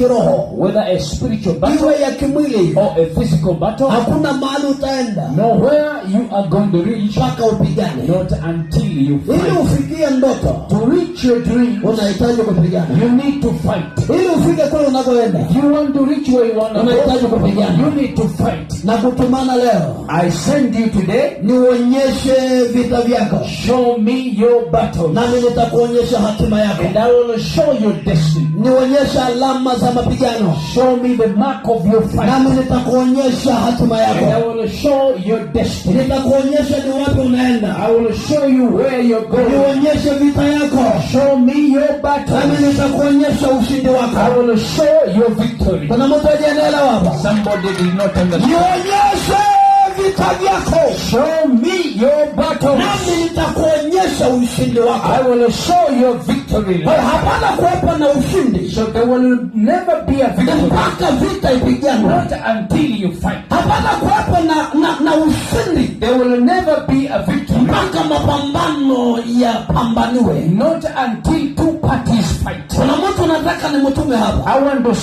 kiroho, whether a spiritual battle iwe ya kimwili or a physical battle, hakuna mahali utaenda nowhere you are going to reach mpaka upigane. not until you Ili fight. ufikie ndoto, To reach your dream, unahitaji kupigana. you need to fight. Ili ufike kule unakoenda, If you want to reach where you want to unahitaji go, kupigana. you need to fight. Na kutumana leo, I send you today, nionyeshe vita vyako, show me your battle, nami nitakuonyesha hatima yako. and I will show your destiny. Nionyeshe alama za mapigano, Show me the mark of your fight, nami nitakuonyesha hatima and I yako. will show your destiny. Nitakuonyesha ni wapi unaenda, I will show you where you're going. nionyeshe vita yako, Show me your battle. nami nitakuonyesha ushindi I wako. will show your victory. Kuna mtu aliyeelewa hapa? Somebody did not understand. Nionyeshe vita vyako, Show me your battle. nami nitakuonyesha ushindi I wako. will show your victory. Kwa hapana kuwepo na ushindi So there will never be a victory mpaka vita ipiganwe. not until you fight. Hapana kuwepo na ushindi There will never be a victory mpaka mapambano yapambaniwe. not until two parties fight. Kuna mtu nataka nimtume hapa, I want to